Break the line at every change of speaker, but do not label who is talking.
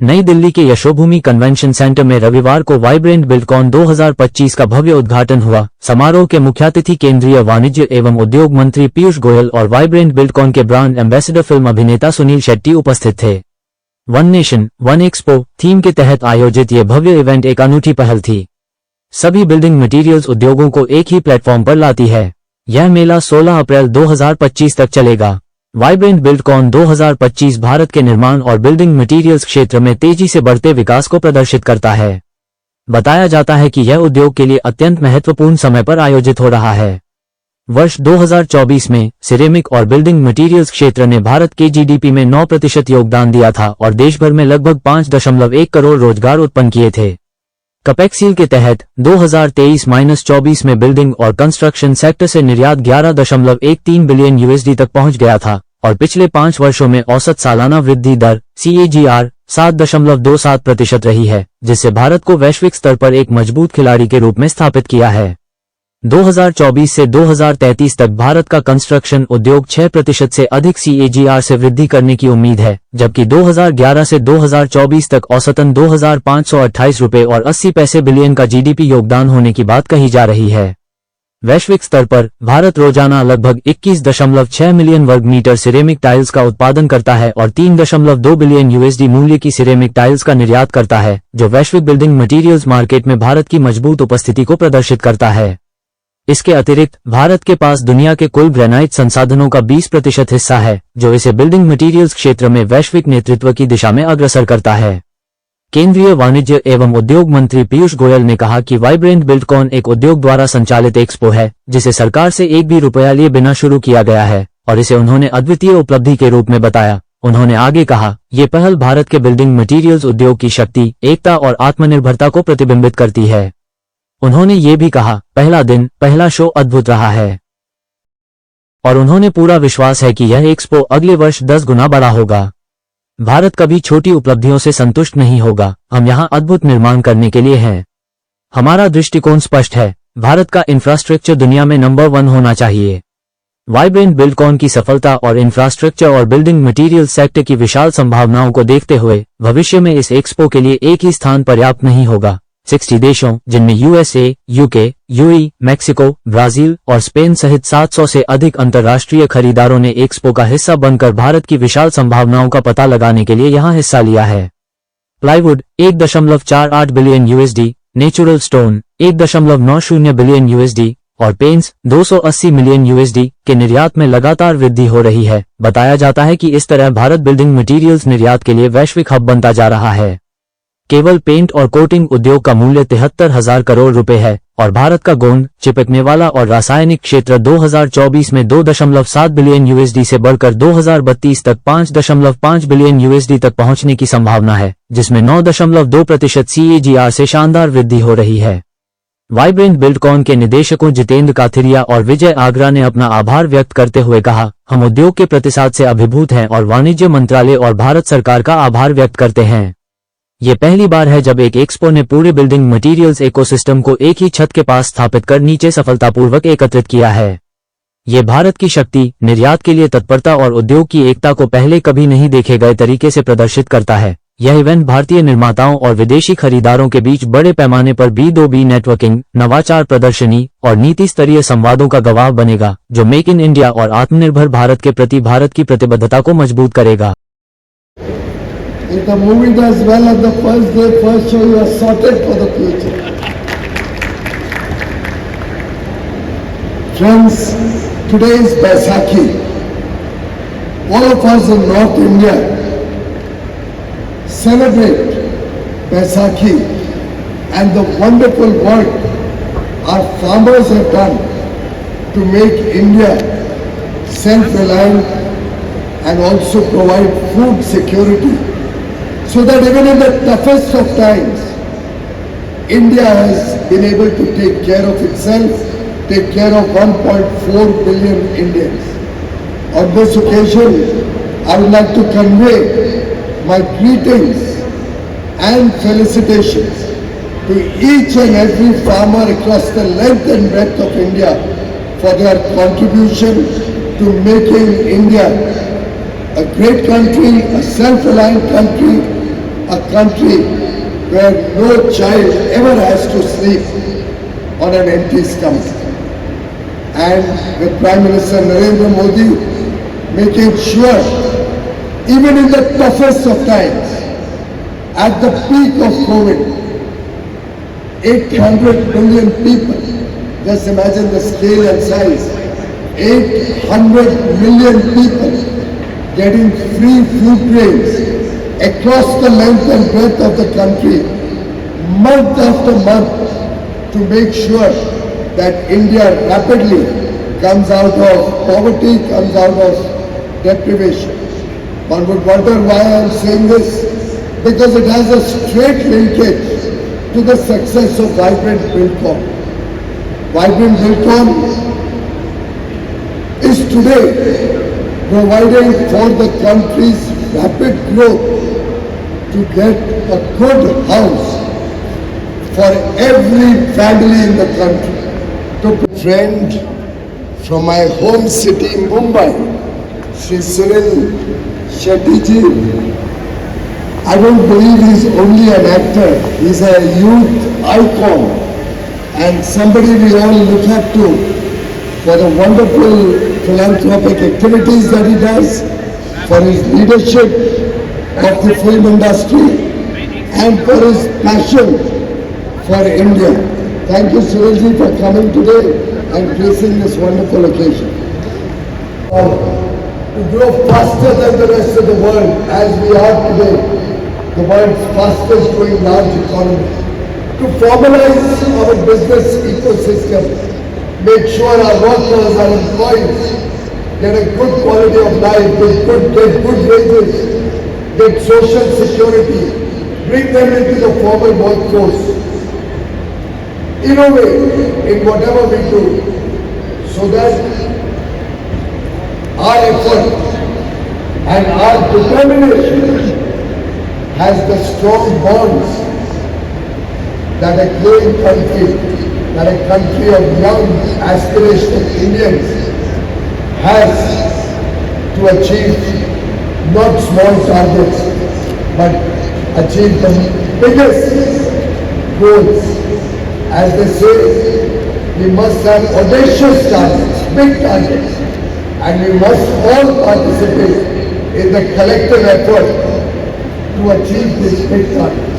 नई दिल्ली के Yashobhoomi convention centre में रविवार को वाइब्रेंट बिल्डकॉन 2025 का भव्य उद्घाटन हुआ। समारोह के मुख्यातिथि केंद्रीय वाणिज्य एवं उद्योग मंत्री पीयूष गोयल और वाइब्रेंट बिल्डकॉन के ब्रांड एम्बेसडर फिल्म अभिनेता सुनील शेट्टी उपस्थित थे। One nation one expo theme के तहत आयोजित ये भव्य इवेंट एक अनूठी पहल थी। सभी बिल्डिंग मटेरियल्स उद्योगों को एक ही प्लेटफॉर्म पर लाती है। यह मेला 16 अप्रैल 2025 तक चलेगा। वाइब्रेंट बिल्डकॉन 2025 भारत के निर्माण और बिल्डिंग मटेरियल्स क्षेत्र में तेजी से बढ़ते विकास को प्रदर्शित करता है। बताया जाता है कि यह उद्योग के लिए अत्यंत महत्वपूर्ण समय पर आयोजित हो रहा है। वर्ष 2024 में सिरेमिक और बिल्डिंग मटेरियल्स क्षेत्र ने भारत के जीडीपी में 9% योगदान दिया था और देश भर में लगभग 5.1 करोड़ रोजगार उत्पन्न किए थे। कपेक्सील के तहत 2023-24 में बिल्डिंग और कंस्ट्रक्शन सेक्टर से निर्यात 11.13 बिलियन यूएसडी तक पहुंच गया था और पिछले 5 वर्षों में औसत सालाना वृद्धि दर CAGR 7.27% रही है, जिससे भारत को वैश्विक स्तर पर एक मजबूत खिलाड़ी के रूप में स्थापित किया है। 2024 से 2033 तक भारत का कंस्ट्रक्शन उद्योग 6% से अधिक CAGR से वृद्धि करने की उम्मीद है, जबकि 2011 से 2024 तक औसतन 2,528 रुपये और 80 पैसे बिलियन का जीडीपी योगदान होने की बात कही जा रही है। वैश्विक स्तर पर भारत रोजाना लगभग 21.6 मिलियन वर्ग मीटर सिरेमिक टाइल्स का उत्पादन करता है और 3.2 बिलियन यूएसडी मूल्य की सिरेमिक टाइल्स का निर्यात करता है, जो वैश्विक बिल्डिंग मटेरियल्स मार्केट में भारत की मजबूत उपस्थिति को प्रदर्शित करता है। इसके अतिरिक्त भारत के पास दुनिया के कुल ग्रेनाइट संसाधनों का 20% हिस्सा है, जो इसे बिल्डिंग मटेरियल्स क्षेत्र में वैश्विक नेतृत्व की दिशा में अग्रसर करता है। केंद्रीय वाणिज्य एवं उद्योग मंत्री पीयूष गोयल ने कहा कि वाइब्रेंट बिल्डकॉन एक उद्योग द्वारा संचालित एक्सपो है, जिसे सरकार से एक भी रुपया लिए बिना शुरू किया गया है और इसे उन्होंने अद्वितीय उपलब्धि के रूप में बताया। उन्होंने आगे कहा, ये पहल भारत के बिल्डिंग मटेरियल्स उद्योग की शक्ति, एकता और आत्मनिर्भरता को प्रतिबिंबित करती है। उन्होंने ये भी कहा, पहला दिन, पहला शो अद्भुत रहा है और उन्होंने पूरा विश्वास है कि यह एक्सपो अगले वर्ष 10 गुना बड़ा होगा। भारत कभी छोटी उपलब्धियों से संतुष्ट नहीं होगा। हम यहाँ अद्भुत निर्माण करने के लिए हैं। हमारा दृष्टिकोण स्पष्ट है। भारत का इंफ्रास्ट्रक्चर दुनिया में नंबर 1 होना चाहिए। वाइब्रेंट बिल्डकॉन की सफलता और इंफ्रास्ट्रक्चर और बिल्डिंग मटेरियल सेक्टर की विशाल संभावनाओं को देखते हुए भविष्य में इस एक्सपो के लिए एक ही स्थान पर्याप्त नहीं होगा। 60 देशों, जिनमें USA, UK, UAE, Mexico, Brazil और स्पेन सहित 700 से अधिक अंतर्राष्ट्रीय खरीदारों ने एक्सपो का हिस्सा बनकर भारत की विशाल संभावनाओं का पता लगाने के लिए यहां हिस्सा लिया है। Plywood 1.48 billion USD, natural stone 1.90 billion USD और पेंट्स 280 मिलियन USD के निर्यात में लगातार वृद्धि हो रही है। बताया जाता है कि इस तरह भारत बिल्डिंग मटेरियल्स निर्यात के लिए वैश्विक हब बनता जा रहा है। केवल पेंट और कोटिंग उद्योग का मूल्य 73,000 करोड़ रुपए है और भारत का गोंद, चिपकने वाला और रासायनिक क्षेत्र 2024 में 2.7 बिलियन USD से बढ़कर 2032 तक 5.5 बिलियन USD तक पहुंचने की संभावना है, जिसमें 9.2% CAGR से शानदार वृद्धि हो रही है। वाइब्रेंट बिल्डकॉन के निदेशकों जितेंद्र काथिरिया और विजय आगरा ने अपना आभार व्यक्त करते हुए कहा, हम उद्योग के प्रतिसाद से अभिभूत हैं और वाणिज्य मंत्रालय और भारत सरकार का आभार व्यक्त करते हैं। ये पहली बार है जब एक एक्सपो ने पूरे बिल्डिंग मटेरियल्स इकोसिस्टम को एक ही छत के पास स्थापित कर नीचे सफलतापूर्वक एकत्रित किया है। ये भारत की शक्ति, निर्यात के लिए तत्परता और उद्योग की एकता को पहले कभी नहीं देखे गए तरीके से प्रदर्शित करता है। यह इवेंट भारतीय निर्माताओं और विदेशी खरीदारों के बीच बड़े पैमाने पर B2B नेटवर्किंग, नवाचार प्रदर्शनी और नीति स्तरीय संवादों का गवाह बनेगा, जो मेक इन इंडिया और आत्मनिर्भर भारत के प्रति भारत की प्रतिबद्धता को मजबूत करेगा।
If the movie does well at the first day, first show, you are sorted for the future. Friends, today is Baisakhi. All of us in North India celebrate Baisakhi and the wonderful work our farmers have done to make India self-reliant and also provide food security. So that even in the toughest of times, India has been able to take care of itself, take care of 1.4 billion Indians. On this occasion, I would like to convey my greetings and felicitations to each and every farmer across the length and breadth of India for their contribution to making India a great country, a self-reliant country, a country where no child ever has to sleep on an empty stomach. And with Prime Minister Narendra Modi making sure, even in the toughest of times, at the peak of COVID, 800 million people, just imagine the scale and size, 800 million people getting free food grains across the length and breadth of the country, month after month, to make sure that India rapidly comes out of poverty, comes out of deprivation. One would wonder why I am saying this, because it has a straight linkage to the success of Vibrant Buildcon. Vibrant Buildcon is today providing for the country's rapid growth to get a good house for every family in the country. To a friend from my home city, Mumbai, Shri Sunil Shetty ji. I don't believe he's only an actor. He's a youth icon and somebody we all look up to for the wonderful philanthropic activities that he does, for his leadership of the film industry, and for his passion for India. Thank you, Sunilji, for coming today and gracing this wonderful occasion. To grow faster than the rest of the world, as we are today, the world's fastest growing large economy, to formalize our business ecosystem, make sure our workers, our employees get a good quality of life, get good wages, get social security, bring them into the formal workforce, innovate in whatever we do, so that our effort and our determination has the strong bonds that a growing country, that a country of young aspirational Indians has to achieve not small targets, but achieve the biggest goals. As they say, we must have audacious targets, big targets, and we must all participate in the collective effort to achieve this big target.